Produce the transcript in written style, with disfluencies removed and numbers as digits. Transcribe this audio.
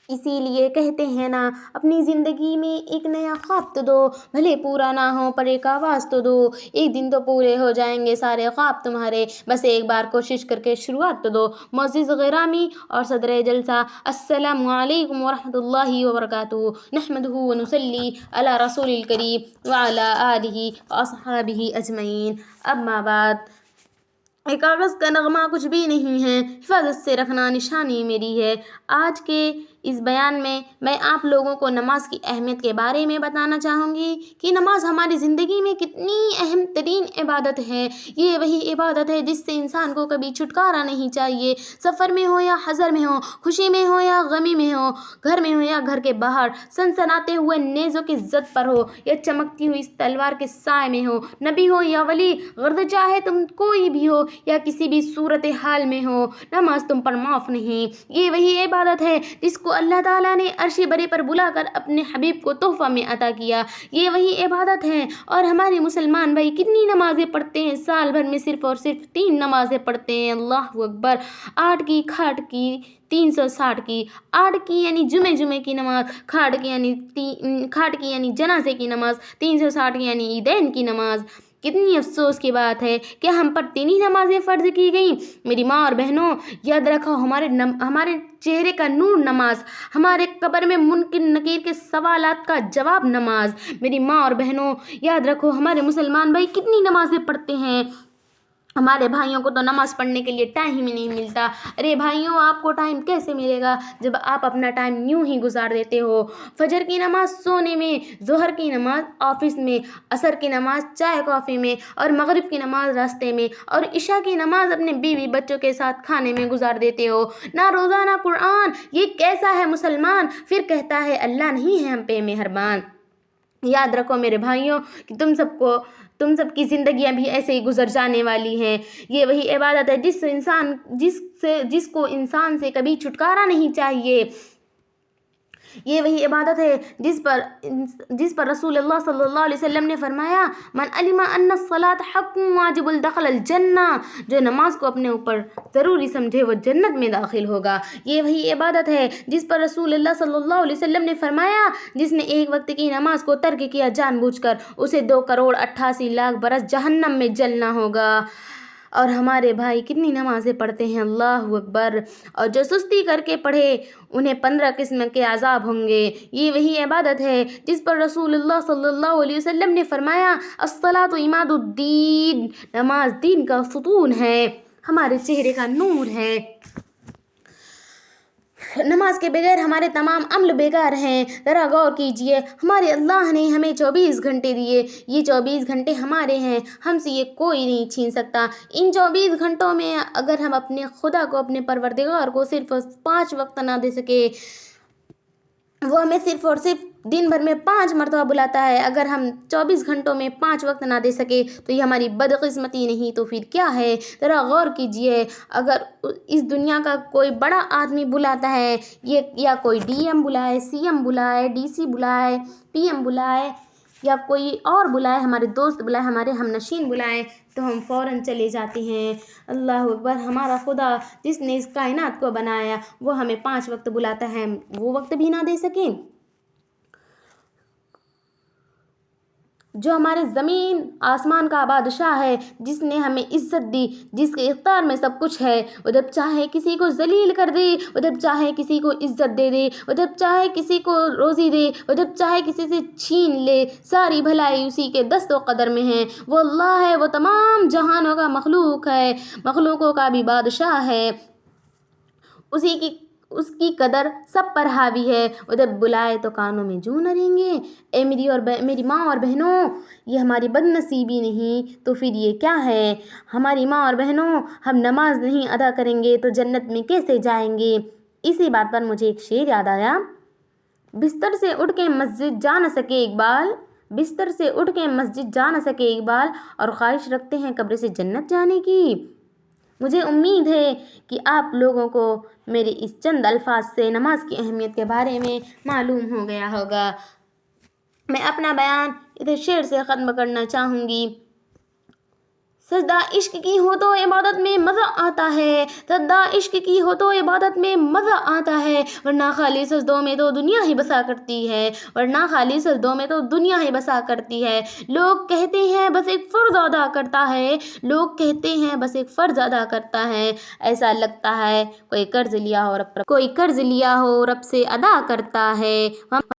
اسی لیے کہتے ہیں نا، اپنی زندگی میں ایک نیا خواب تو دو، بھلے پورا نہ ہو پر ایک آواز تو دو۔ ایک دن تو پورے ہو جائیں گے سارے خواب تمہارے، بس ایک بار کوشش کر کے شروعات تو دو۔ معزز غرامی اور صدر جلسہ، السلام علیکم ورحمۃ اللہ وبرکاتہ۔ نحمدہ ونصلی علی رسول الکریم وعلی آلہ واصحابہ اجمعین، اما بعد۔ ایک کاغذ کا نغمہ کچھ بھی نہیں ہے، حفاظت سے رکھنا نشانی میری ہے۔ آج کے اس بیان میں آپ لوگوں کو نماز کی اہمیت کے بارے میں بتانا چاہوں گی کہ نماز ہماری زندگی میں کتنی اہم ترین عبادت ہے۔ یہ وہی عبادت ہے جس سے انسان کو کبھی چھٹکارا نہیں چاہیے، سفر میں ہو یا حضر میں ہو، خوشی میں ہو یا غمی میں ہو، گھر میں ہو یا گھر کے باہر، سنسناتے ہوئے نیزوں کی زد پر ہو یا چمکتی ہوئی تلوار کے سائے میں ہو، نبی ہو یا ولی، غرض چاہے تم کوئی بھی ہو یا کسی بھی صورتحال میں ہو، نماز تم پر معاف نہیں۔ یہ وہی عبادت ہے جس کو اللہ تعالیٰ نے عرش بری پر بلا کر اپنے حبیب کو تحفہ میں عطا کیا۔ یہ وہی عبادت ہے، اور ہمارے مسلمان بھائی کتنی نمازیں پڑھتے ہیں؟ سال بھر میں صرف اور صرف 3 نمازیں پڑھتے ہیں۔ اللہ اکبر! 8 کی کھاٹ کی 360 کی، 8 کی یعنی جمعے کی نماز، کھاٹ کی یعنی جنازے کی نماز، 360 کی یعنی عیدین کی نماز۔ کتنی افسوس کی بات ہے کہ ہم پر 3 ہی نمازیں فرض کی گئیں۔ میری ماں اور بہنوں، یاد رکھو، ہمارے چہرے کا نور نماز، ہمارے قبر میں منکر نکیر کے سوالات کا جواب نماز۔ میری ماں اور بہنوں، یاد رکھو، ہمارے مسلمان بھائی کتنی نمازیں پڑھتے ہیں۔ ہمارے بھائیوں کو تو نماز پڑھنے کے لیے ٹائم ہی نہیں ملتا۔ ارے بھائیوں، آپ کو ٹائم کیسے ملے گا جب آپ اپنا ٹائم یوں ہی گزار دیتے ہو؟ فجر کی نماز سونے میں، ظہر کی نماز آفس میں، عصر کی نماز چائے کافی میں، اور مغرب کی نماز راستے میں، اور عشاء کی نماز اپنے بیوی بچوں کے ساتھ کھانے میں گزار دیتے ہو۔ نہ روزہ نہ قرآن، یہ کیسا ہے مسلمان؟ پھر کہتا ہے اللہ نہیں ہے ہم پہ مہربان۔ یاد رکھو میرے بھائیوں کہ تم سب کی زندگیاں بھی ایسے ہی گزر جانے والی ہیں۔ یہ وہی عبادت ہے جس کو انسان سے کبھی چھٹکارا نہیں چاہیے۔ یہ وہی عبادت ہے جس پر رسول اللہ صلی اللہ علیہ وسلم نے فرمایا، من علم ان الصلاۃ حق واجب دخل الجنہ، جو نماز کو اپنے اوپر ضروری سمجھے وہ جنت میں داخل ہوگا۔ یہ وہی عبادت ہے جس پر رسول اللہ صلی اللہ علیہ وسلم نے فرمایا، جس نے ایک وقت کی نماز کو ترک کیا جان بوجھ کر، اسے 2,88,00,000 برس جہنم میں جلنا ہوگا۔ اور ہمارے بھائی کتنی نمازیں پڑھتے ہیں؟ اللہ اکبر! اور جو سستی کر کے پڑھے انہیں 15 قسم کے عذاب ہوں گے۔ یہ وہی عبادت ہے جس پر رسول اللہ صلی اللہ علیہ وسلم نے فرمایا، الصلاۃ عماد الدین، نماز دین کا ستون ہے، ہمارے چہرے کا نور ہے۔ نماز کے بغیر ہمارے تمام عمل بیکار ہیں۔ ذرا غور کیجئے، ہمارے اللہ نے ہمیں 24 گھنٹے دیے، یہ 24 گھنٹے ہمارے ہیں، ہم سے یہ کوئی نہیں چھین سکتا۔ ان 24 گھنٹوں میں اگر ہم اپنے خدا کو، اپنے پروردگار کو صرف 5 وقت نہ دے سکے، وہ ہمیں صرف اور صرف دن بھر میں 5 مرتبہ بلاتا ہے، اگر ہم 24 گھنٹوں میں 5 وقت نہ دے سکے تو یہ ہماری بدقسمتی نہیں تو پھر کیا ہے؟ ذرا غور کیجئے، اگر اس دنیا کا کوئی بڑا آدمی بلاتا ہے، یا کوئی ڈی ایم بلائے، سی ایم بلائے، ڈی سی بلائے، پی ایم بلائے، یا کوئی اور بلائے، ہمارے دوست بلائے، ہمارے ہم نشین بلائے، تو ہم فوراً چلے جاتے ہیں۔ اللہ اکبر! ہمارا خدا جس نے اس کائنات کو بنایا وہ ہمیں 5 وقت بلاتا ہے، وہ وقت بھی نہ دے سکیں؟ جو ہمارے زمین آسمان کا بادشاہ ہے، جس نے ہمیں عزت دی، جس کے اختیار میں سب کچھ ہے، وہ جب چاہے کسی کو ذلیل کر دے، وہ جب چاہے کسی کو عزت دے دے، وہ جب چاہے کسی کو روزی دے، وہ جب چاہے کسی سے چھین لے، ساری بھلائی اسی کے دست و قدر میں ہے۔ وہ اللہ ہے، وہ تمام جہانوں کا مخلوق ہے، مخلوقوں کا بھی بادشاہ ہے، اس کی قدر سب پر حاوی ہے۔ وہ جب بلائے تو کانوں میں جوں نہ رہیں گے۔ اے میری ماں اور بہنوں، یہ ہماری بد نصیبی نہیں تو پھر یہ کیا ہے؟ ہماری ماں اور بہنوں، ہم نماز نہیں ادا کریں گے تو جنت میں کیسے جائیں گے؟ اسی بات پر مجھے ایک شعر یاد آیا، بستر سے اٹھ کے مسجد جا نہ سکے اقبال، اور خواہش رکھتے ہیں قبر سے جنت جانے کی۔ مجھے امید ہے کہ آپ لوگوں کو میرے اس چند الفاظ سے نماز کی اہمیت کے بارے میں معلوم ہو گیا ہوگا۔ میں اپنا بیان ادھر شعر سے ختم کرنا چاہوں گی۔ سجدہ عشق کی ہو تو عبادت میں مزہ آتا ہے، سجدہ عشق کی ہو تو عبادت میں مزہ آتا ہے، ورنہ خالی سجدوں میں تو دنیا ہی بسا کرتی ہے، ورنہ خالی سجدوں میں تو دنیا ہی بسا کرتی ہے۔ لوگ کہتے ہیں بس ایک فرض ادا کرتا ہے، لوگ کہتے ہیں بس ایک فرض ادا کرتا ہے، ایسا لگتا ہے کوئی قرض لیا ہو رب سے ادا کرتا ہے۔